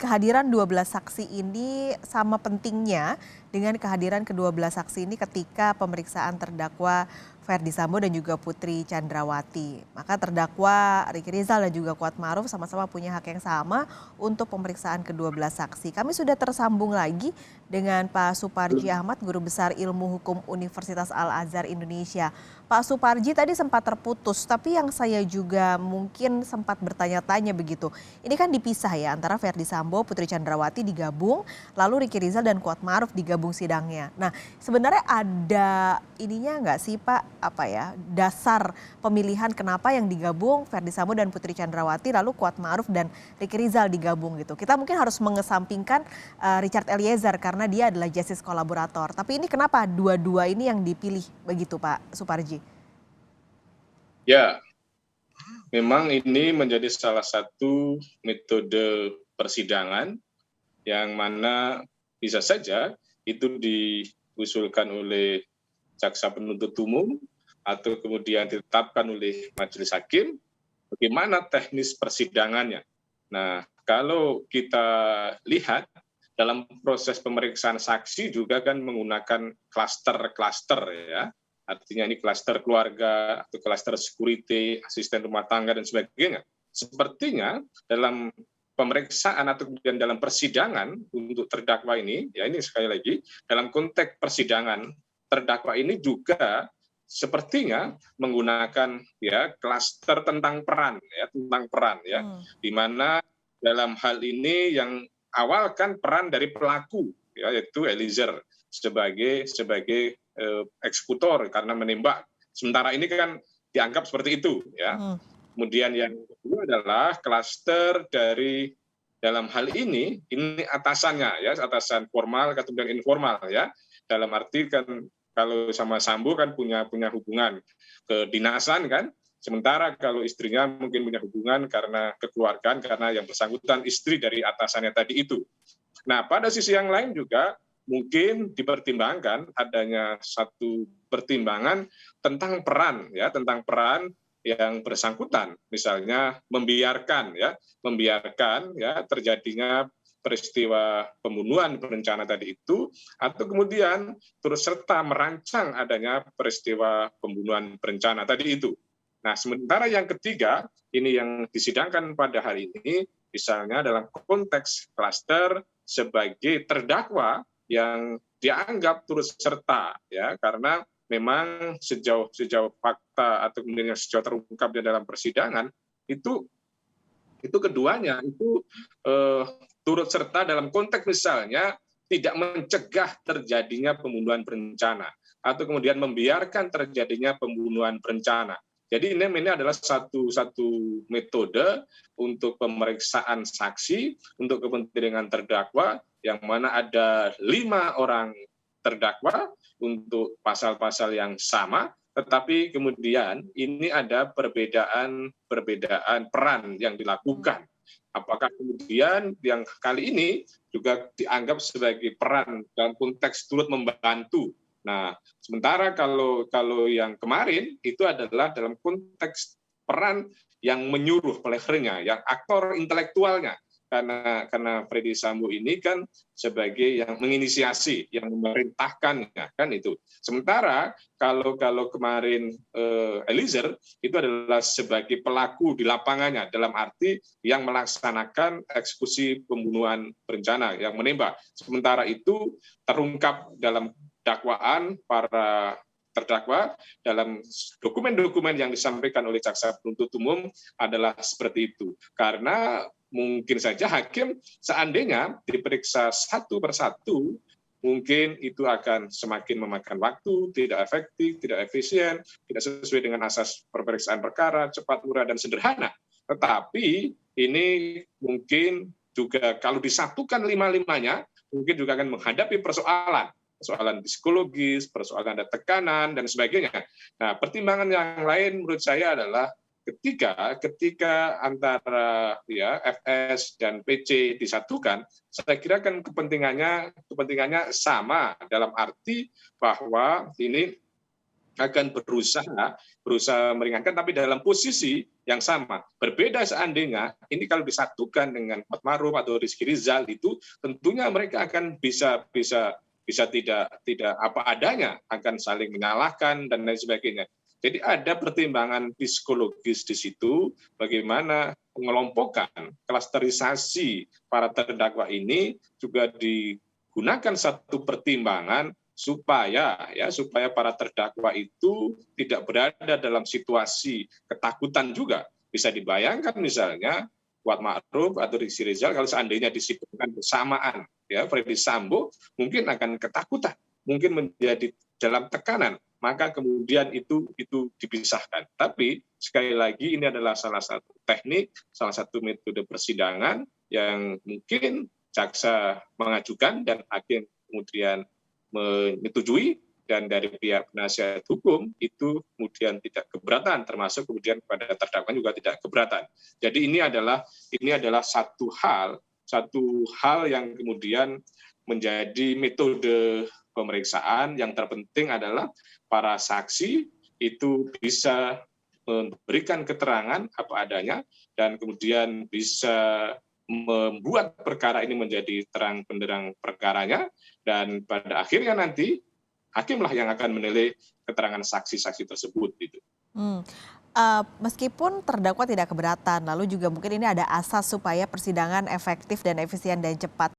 kehadiran 12 saksi ini sama pentingnya dengan kehadiran ke-12 saksi ini ketika pemeriksaan terdakwa Ferdy Sambo dan juga Putri Chandrawati. Maka terdakwa Ricky Rizal dan juga Kuatmaruf sama-sama punya hak yang sama untuk pemeriksaan ke-12 saksi. Kami sudah tersambung lagi dengan Pak Suparji Ahmad, Guru Besar Ilmu Hukum Universitas Al-Azhar Indonesia. Pak Suparji tadi sempat terputus, tapi yang saya juga mungkin sempat bertanya-tanya begitu. Ini kan dipisah ya antara Ferdy Sambo, Putri Chandrawati digabung, lalu Ricky Rizal dan Kuatmaruf digabung sidangnya. Nah, sebenarnya ada ininya nggak sih Pak, dasar pemilihan kenapa yang digabung Ferdy Sambo dan Putri Chandrawati lalu Kuatmaruf dan Ricky Rizal digabung gitu. Kita mungkin harus mengesampingkan Richard Eliezer karena dia adalah justice kolaborator. Tapi ini kenapa dua-dua ini yang dipilih begitu Pak Suparji? Ya, memang ini menjadi salah satu metode persidangan yang mana bisa saja itu diusulkan oleh jaksa penuntut umum atau kemudian ditetapkan oleh majelis hakim bagaimana teknis persidangannya. Nah, kalau kita lihat dalam proses pemeriksaan saksi juga kan menggunakan klaster-klaster ya. Artinya ini klaster keluarga atau klaster security, asisten rumah tangga dan sebagainya. Sepertinya dalam pemeriksaan atau kemudian dalam persidangan untuk terdakwa ini, ya ini sekali lagi dalam konteks persidangan terdakwa ini juga sepertinya menggunakan ya klaster tentang peran ya, di mana dalam hal ini yang awal kan peran dari pelaku ya, yaitu Eliezer sebagai eksekutor karena menembak. Sementara ini kan dianggap seperti itu ya. Kemudian yang kedua adalah klaster dari dalam hal ini atasannya ya, atasan formal kemudian informal ya. Dalam arti kan kalau sama Sambo kan punya hubungan kedinasan kan. Sementara kalau istrinya mungkin punya hubungan karena kekeluargaan karena yang bersangkutan istri dari atasannya tadi itu. Nah, pada sisi yang lain juga mungkin dipertimbangkan adanya satu pertimbangan tentang peran yang bersangkutan, misalnya membiarkan terjadinya peristiwa pembunuhan berencana tadi itu, atau kemudian turut serta merancang adanya peristiwa pembunuhan berencana tadi itu. Nah, sementara yang ketiga, ini yang disidangkan pada hari ini, misalnya dalam konteks klaster sebagai terdakwa yang dianggap turut serta ya karena memang sejauh fakta atau kemudian sejauh terungkap di dalam persidangan itu keduanya itu turut serta dalam konteks misalnya tidak mencegah terjadinya pembunuhan berencana atau kemudian membiarkan terjadinya pembunuhan berencana. Jadi ini adalah satu metode untuk pemeriksaan saksi untuk kepentingan terdakwa yang mana ada 5 orang terdakwa untuk pasal-pasal yang sama, tetapi kemudian ini ada perbedaan peran yang dilakukan. Apakah kemudian yang kali ini juga dianggap sebagai peran dalam konteks turut membantu. Nah, sementara kalau yang kemarin itu adalah dalam konteks peran yang menyuruh playernya, yang aktor intelektualnya. Karena Ferdy Sambo ini kan sebagai yang menginisiasi, yang memerintahkannya kan itu. Sementara kalau kemarin Eliezer itu adalah sebagai pelaku di lapangannya dalam arti yang melaksanakan eksekusi pembunuhan berencana yang menembak. Sementara itu terungkap dalam dakwaan para terdakwa dalam dokumen-dokumen yang disampaikan oleh jaksa penuntut umum adalah seperti itu. Karena mungkin saja hakim seandainya diperiksa satu persatu, mungkin itu akan semakin memakan waktu, tidak efektif, tidak efisien, tidak sesuai dengan asas pemeriksaan perkara, cepat, murah, dan sederhana. Tetapi ini mungkin juga kalau disatukan lima-limanya, mungkin juga akan menghadapi persoalan psikologis, persoalan ada tekanan, dan sebagainya. Nah, pertimbangan yang lain menurut saya adalah ketika antara ya FS dan PC disatukan, saya kira kan kepentingannya sama dalam arti bahwa ini akan berusaha meringankan, tapi dalam posisi yang sama. Berbeda seandainya ini kalau disatukan dengan Kuat Maruf atau Rizky Rizal, itu tentunya mereka akan bisa tidak apa adanya, akan saling menyalahkan dan lain sebagainya. Jadi ada pertimbangan psikologis di situ, bagaimana mengelompokkan klasterisasi para terdakwa ini juga digunakan satu pertimbangan supaya para terdakwa itu tidak berada dalam situasi ketakutan juga. Bisa dibayangkan misalnya Kuat Ma'ruf atau Rizky Rizal kalau seandainya disibukkan bersamaan, ya Freddy Sambo mungkin akan ketakutan, mungkin menjadi dalam tekanan, maka kemudian itu dipisahkan. Tapi sekali lagi ini adalah salah satu teknik, salah satu metode persidangan yang mungkin jaksa mengajukan dan hakim kemudian menyetujui, dan dari pihak penasihat hukum itu kemudian tidak keberatan, termasuk kemudian kepada terdakwa juga tidak keberatan. Jadi ini adalah satu hal yang kemudian menjadi metode pemeriksaan. Yang terpenting adalah para saksi itu bisa memberikan keterangan apa adanya dan kemudian bisa membuat perkara ini menjadi terang benderang perkaranya, dan pada akhirnya nanti hakimlah yang akan menilai keterangan saksi-saksi tersebut gitu. Meskipun terdakwa tidak keberatan, lalu juga mungkin ini ada asas supaya persidangan efektif dan efisien dan cepat.